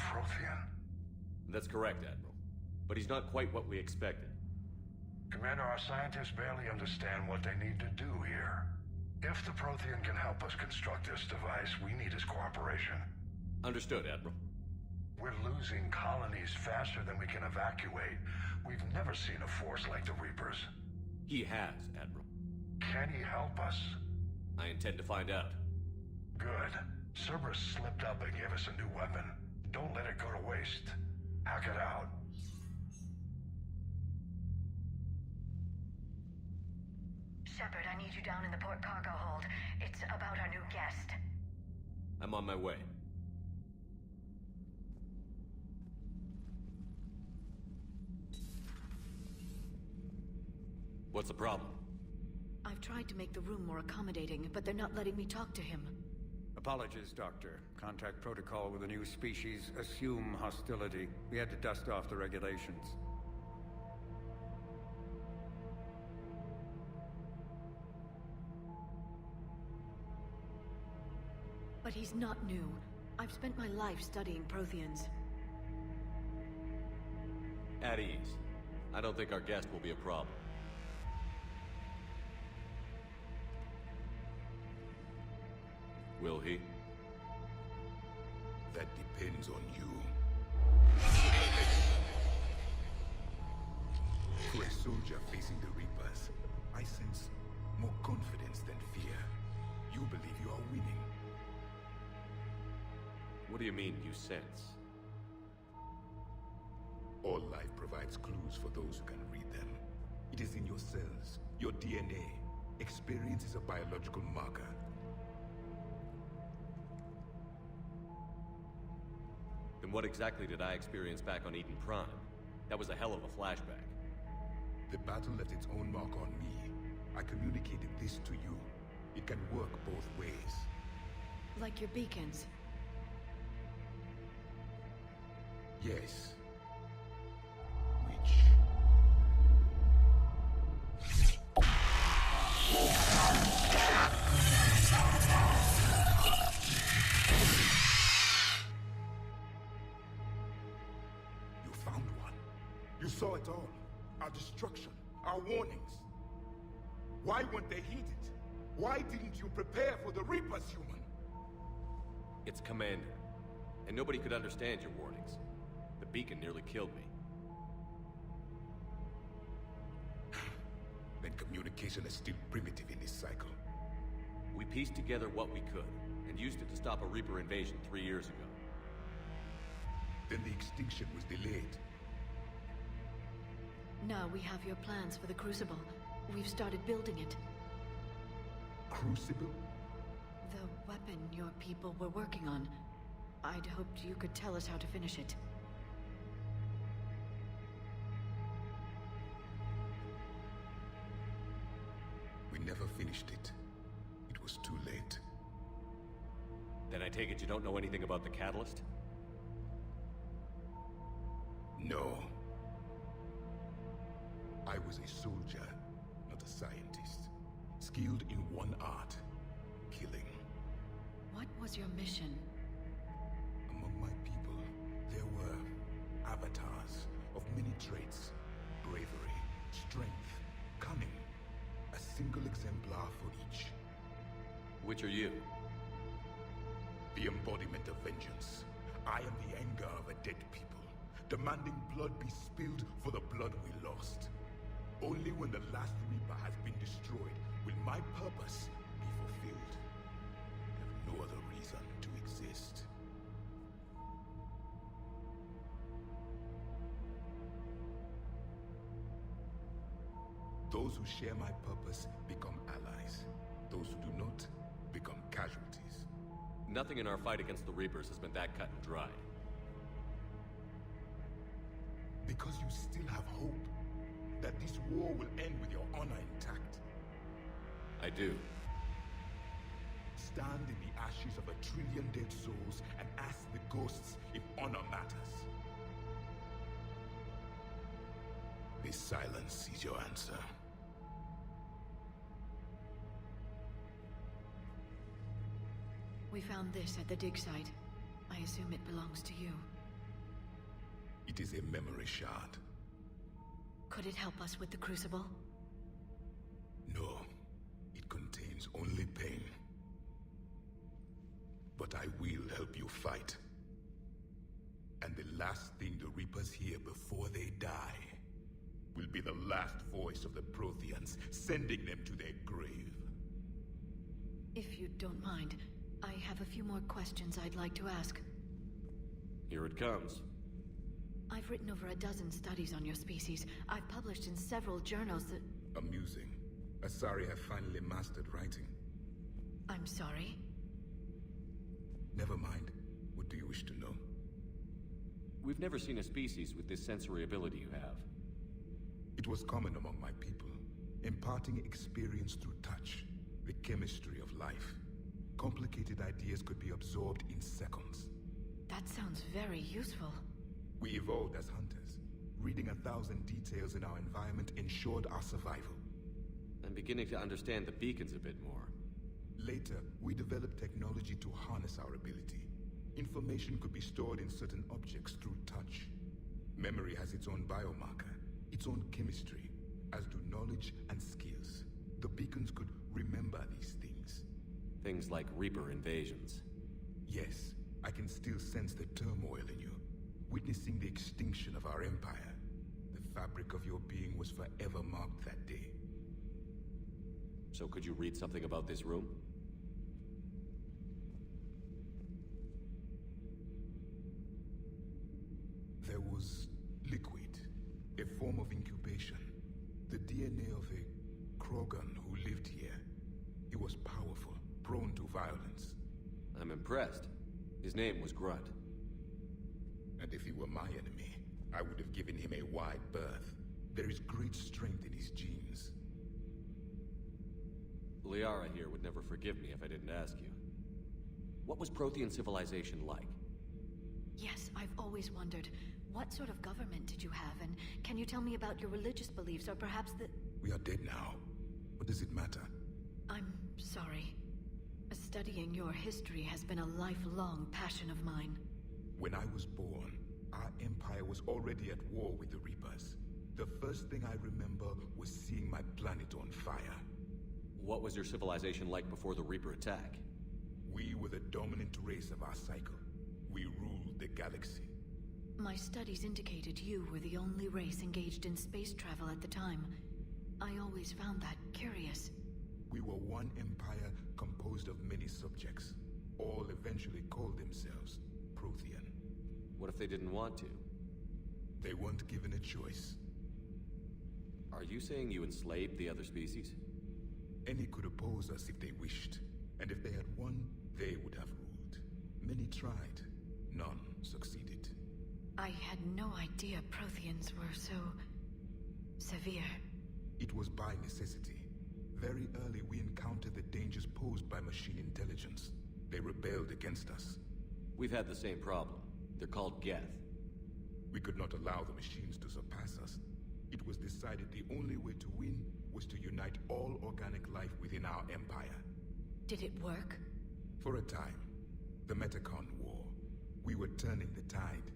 Prothean? That's correct, Admiral. But he's not quite what we expected. Commander, our scientists barely understand what they need to do here. If the Prothean can help us construct this device, we need his cooperation. Understood, Admiral. We're losing colonies faster than we can evacuate. We've never seen a force like the Reapers. He has, Admiral. Can he help us? I intend to find out. Good. Cerberus slipped up and gave us a new weapon. Don't let it go to waste. Hack it out. Shepard, I need you down in the port cargo hold. It's about our new guest. I'm on my way. What's the problem? I've tried to make the room more accommodating, but they're not letting me talk to him. Apologies, Doctor. Contact protocol with a new species. Assume hostility. We had to dust off the regulations. But he's not new. I've spent my life studying Protheans. At ease. I don't think our guest will be a problem. Will he? That depends on you. For a soldier facing the Reapers, I sense more confidence than fear. You believe you are winning. What do you mean, you sense? All life provides clues for those who can read them. It is in your cells, your DNA. Experience is a biological marker. Then what exactly did I experience back on Eden Prime? That was a hell of a flashback. The battle left its own mark on me. I communicated this to you. It can work both ways. Like your beacons. Yes. Which... You found one. You saw it all. Our destruction, our warnings. Why weren't they heeded? Why didn't you prepare for the Reapers, human? It's Commander. And nobody could understand your warnings. The beacon nearly killed me. Then communication is still primitive in this cycle. We pieced together what we could, and used it to stop a Reaper invasion 3 years ago. Then the extinction was delayed. Now we have your plans for the Crucible. We've started building it. Crucible? The weapon your people were working on. I'd hoped you could tell us how to finish it. We never finished it. It was too late. Then I take it you don't know anything about the catalyst? No. I was a soldier, not a scientist. Skilled in one art, killing. What was your mission? Among my people, there were avatars of many traits. Bravery, strength, cunning. A single exemplar for each. Which are you? The embodiment of vengeance. I am the anger of a dead people, demanding blood be spilled for the blood we lost. Only when the last Reaper has been destroyed will my purpose be fulfilled. I have no other reason to exist. Those who share my purpose become allies. Those who do not become casualties. Nothing in our fight against the Reapers has been that cut and dried. Because you still have hope that this war will end with your honor intact. I do. Stand in the ashes of 1 trillion dead souls and ask the ghosts if honor matters. This silence is your answer. We found this at the dig site. I assume it belongs to you. It is a memory shard. Could it help us with the Crucible? No, it contains only pain. But I will help you fight. And the last thing the Reapers hear before they die will be the last voice of the Protheans, sending them to their grave. If you don't mind, I have a few more questions I'd like to ask. Here it comes. I've written over a dozen studies on your species. I've published in several journals that... Amusing. Asari have finally mastered writing. I'm sorry? Never mind. What do you wish to know? We've never seen a species with this sensory ability you have. It was common among my people, imparting experience through touch, the chemistry of life. Complicated ideas could be absorbed in seconds. That sounds very useful. We evolved as hunters. Reading 1,000 details in our environment ensured our survival. I'm beginning to understand the beacons a bit more. Later, we developed technology to harness our ability. Information could be stored in certain objects through touch. Memory has its own biomarker, its own chemistry, as do knowledge and skills. The beacons could remember these things. Things like Reaper invasions. Yes, I can still sense the turmoil in you, witnessing the extinction of our empire. The fabric of your being was forever marked that day. So could you read something about this room? There was liquid, a form of incubation. The DNA of a Krogan who lived here. He was powerful, prone to violence. I'm impressed. His name was Grunt. And if he were my enemy, I would have given him a wide berth. There is great strength in his genes. Liara here would never forgive me if I didn't ask you. What was Prothean civilization like? Yes, I've always wondered, what sort of government did you have, and can you tell me about your religious beliefs, or perhaps the... We are dead now. What does it matter? I'm sorry. Studying your history has been a lifelong passion of mine. When I was born, our empire was already at war with the Reapers. The first thing I remember was seeing my planet on fire. What was your civilization like before the Reaper attack? We were the dominant race of our cycle. We ruled the galaxy. My studies indicated you were the only race engaged in space travel at the time. I always found that curious. We were one empire composed of many subjects. All eventually called themselves Prothean. What if they didn't want to? They weren't given a choice. Are you saying you enslaved the other species? Any could oppose us if they wished. And if they had won, they would have ruled. Many tried. None succeeded. I had no idea Protheans were so... severe. It was by necessity. Very early we encountered the dangers posed by machine intelligence. They rebelled against us. We've had the same problem. They're called Geth. We could not allow the machines to surpass us. It was decided the only way to win was to unite all organic life within our empire. Did it work? For a time. The Metacon War. We were turning the tide.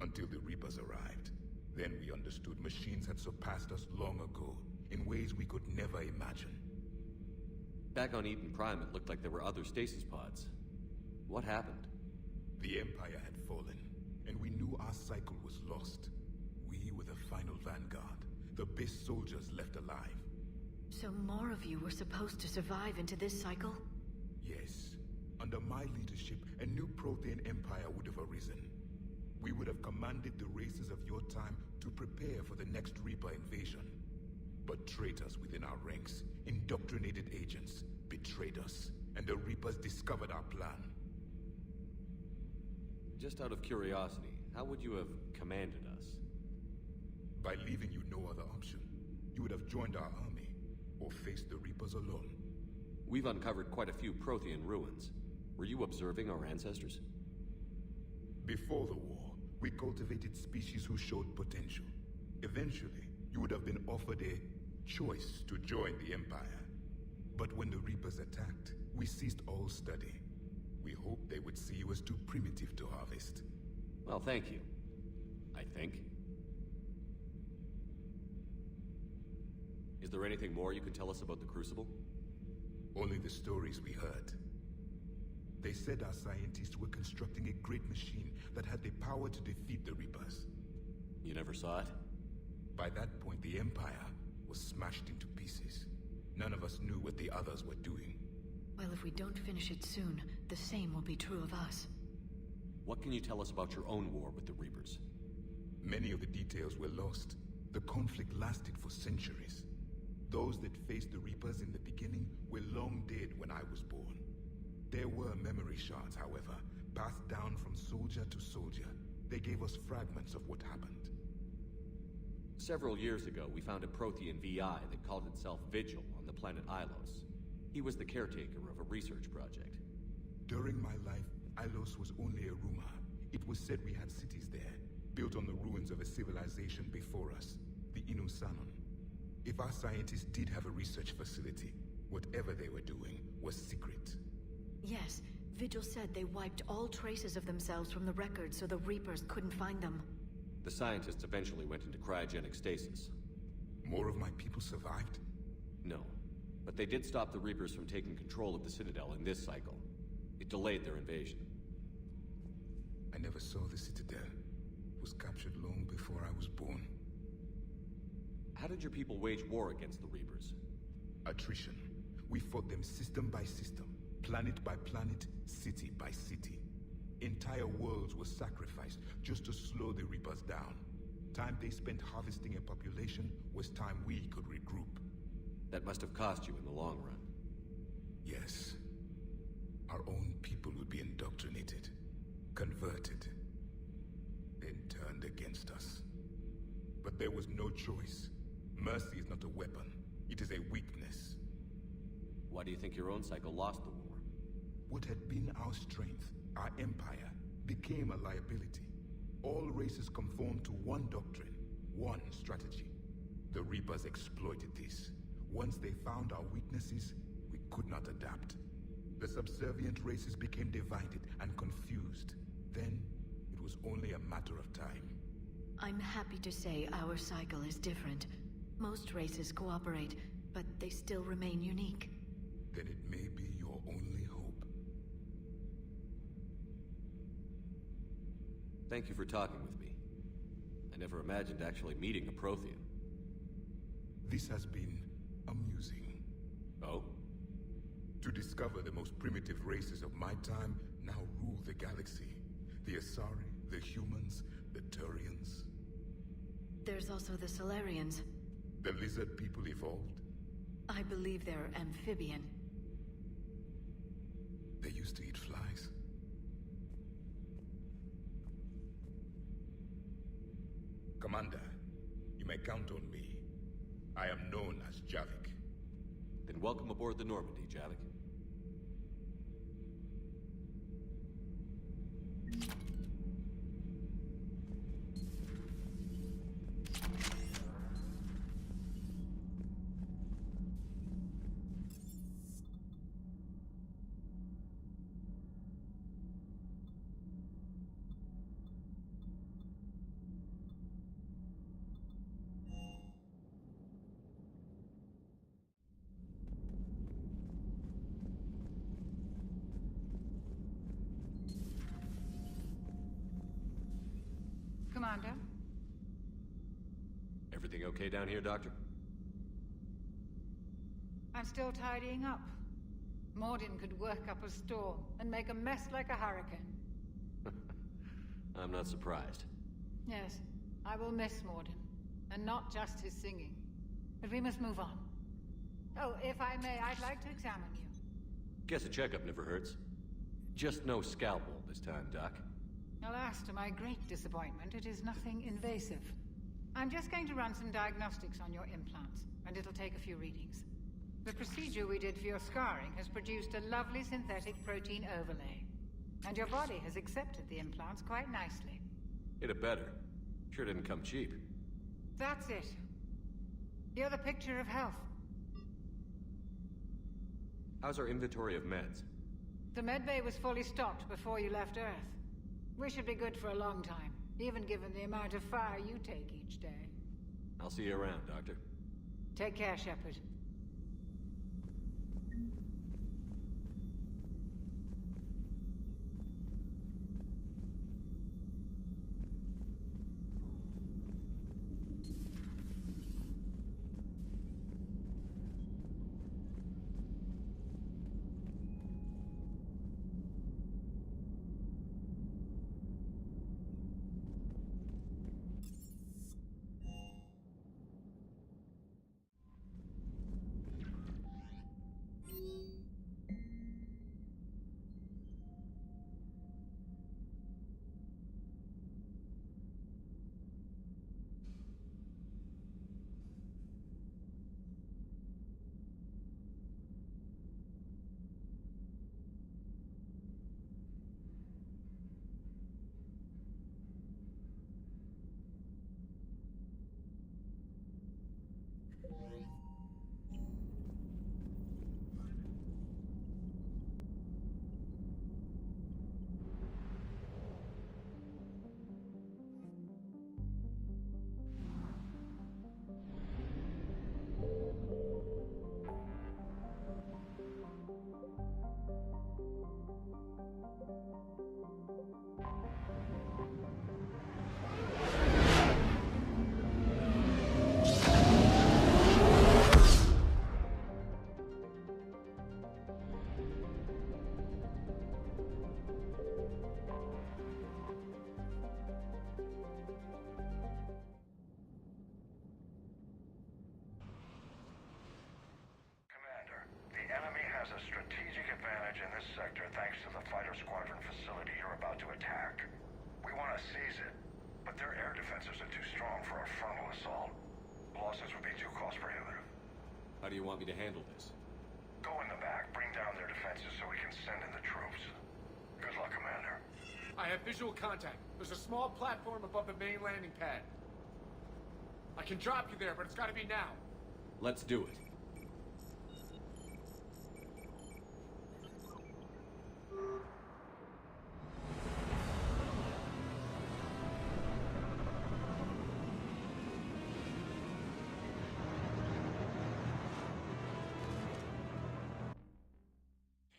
Until the Reapers arrived. Then we understood machines had surpassed us long ago, in ways we could never imagine. Back on Eden Prime, it looked like there were other stasis pods. What happened? The Empire had fallen, and we knew our cycle was lost. We were the final vanguard, the best soldiers left alive. So more of you were supposed to survive into this cycle? Yes. Under my leadership, a new Prothean empire would have arisen. We would have commanded the races of your time to prepare for the next Reaper invasion. But traitors within our ranks, indoctrinated agents, betrayed us, and the Reapers discovered our plan. Just out of curiosity, how would you have commanded us? By leaving you no other option. You would have joined our army, or faced the Reapers alone. We've uncovered quite a few Prothean ruins. Were you observing our ancestors? Before the war, we cultivated species who showed potential. Eventually, you would have been offered a choice to join the Empire. But when the Reapers attacked, we ceased all study. We hoped they would see you as too primitive to harvest. Well, thank you. I think. Is there anything more you can tell us about the Crucible? Only the stories we heard. They said our scientists were constructing a great machine that had the power to defeat the Reapers. You never saw it? By that point, the Empire was smashed into pieces. None of us knew what the others were doing. Well, if we don't finish it soon, the same will be true of us. What can you tell us about your own war with the Reapers? Many of the details were lost. The conflict lasted for centuries. Those that faced the Reapers in the beginning were long dead when I was born. There were memory shards, however, passed down from soldier to soldier. They gave us fragments of what happened. Several years ago, we found a Prothean VI that called itself Vigil on the planet Ilos. He was the caretaker of a research project. During my life, Ilos was only a rumor. It was said we had cities there, built on the ruins of a civilization before us, the Inusanon. If our scientists did have a research facility, whatever they were doing was secret. Yes, Vigil said they wiped all traces of themselves from the records so the Reapers couldn't find them. The scientists eventually went into cryogenic stasis. More of my people survived? No, but they did stop the Reapers from taking control of the Citadel in this cycle. It delayed their invasion. I never saw the Citadel. It was captured long before I was born. How did your people wage war against the Reapers? Attrition. We fought them system by system, planet by planet, city by city. Entire worlds were sacrificed just to slow the Reapers down. Time they spent harvesting a population was time we could regroup. That must have cost you in the long run. Yes. Our own people would be indoctrinated, converted, then turned against us. But there was no choice. Mercy is not a weapon. It is a weakness. Why do you think your own cycle lost the war? What had been our strength, our empire, became a liability. All races conformed to one doctrine, one strategy. The Reapers exploited this. Once they found our weaknesses, we could not adapt. The subservient races became divided and confused. Then, it was only a matter of time. I'm happy to say our cycle is different. Most races cooperate, but they still remain unique. Then it may be your only hope. Thank you for talking with me. I never imagined actually meeting a Prothean. This has been amusing. Oh? To discover the most primitive races of my time now rule the galaxy. The Asari, the humans, the Turians. There's also the Solarians. The lizard people evolved. I believe they're amphibian. They used to eat flies. Commander, you may count on me. I am known as Javik. Then welcome aboard the Normandy, Javik. Commander? Everything okay down here, Doctor? I'm still tidying up. Mordin could work up a storm and make a mess like a hurricane. I'm not surprised. Yes, I will miss Mordin. And not just his singing. But we must move on. Oh, if I may, I'd like to examine you. Guess a checkup never hurts. Just no scalpel this time, Doc. Alas, to my great disappointment, it is nothing invasive. I'm just going to run some diagnostics on your implants, and it'll take a few readings. The procedure we did for your scarring has produced a lovely synthetic protein overlay. And your body has accepted the implants quite nicely. Hit it better. Sure didn't come cheap. That's it. You're the picture of health. How's our inventory of meds? The medbay was fully stocked before you left Earth. We should be good for a long time. even given the amount of fire you take each day. I'll see you around, Doctor. Take care, Shepard. Commander, the enemy has a strategic advantage in this sector thanks to the fighter squadron facility you're about to attack. We want to seize it, but their air defenses are too strong for a frontal assault. Losses would be too cost prohibitive. How do you want me to handle this? Go in the back, bring down their defenses so we can send in the troops. Good luck, Commander. I have visual contact. There's a small platform above the main landing pad. I can drop you there, but it's gotta be now. Let's do it.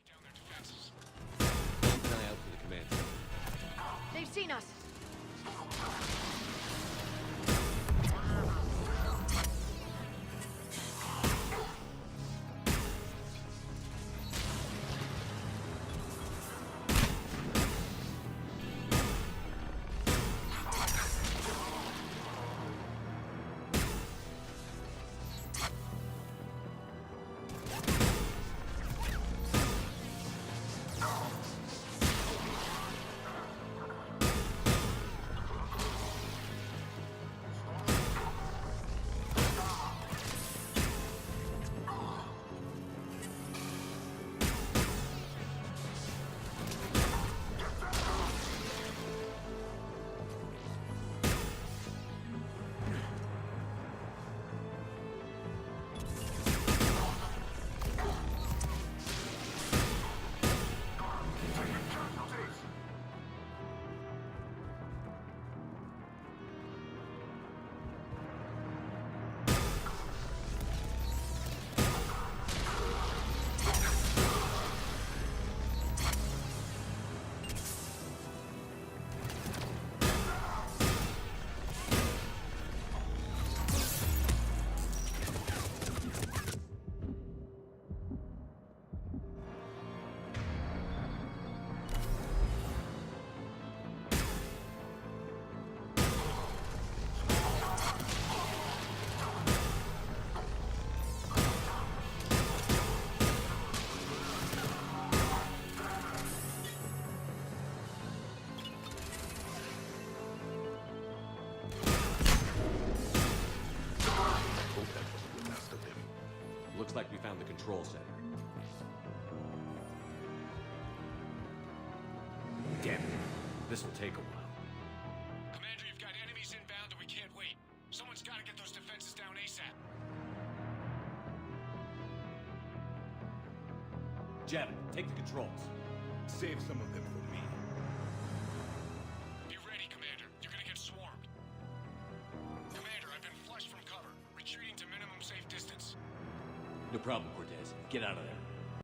Down their defenses. Keep an eye out for the command center. They've seen us! Looks like we found the control center. Damn it. This will take a while. Commander, you've got enemies inbound and we can't wait. Someone's gotta get those defenses down ASAP. Jeb, take the controls. Save some of them for me. Be ready, Commander. You're gonna get No problem, Cortez. Get out of there.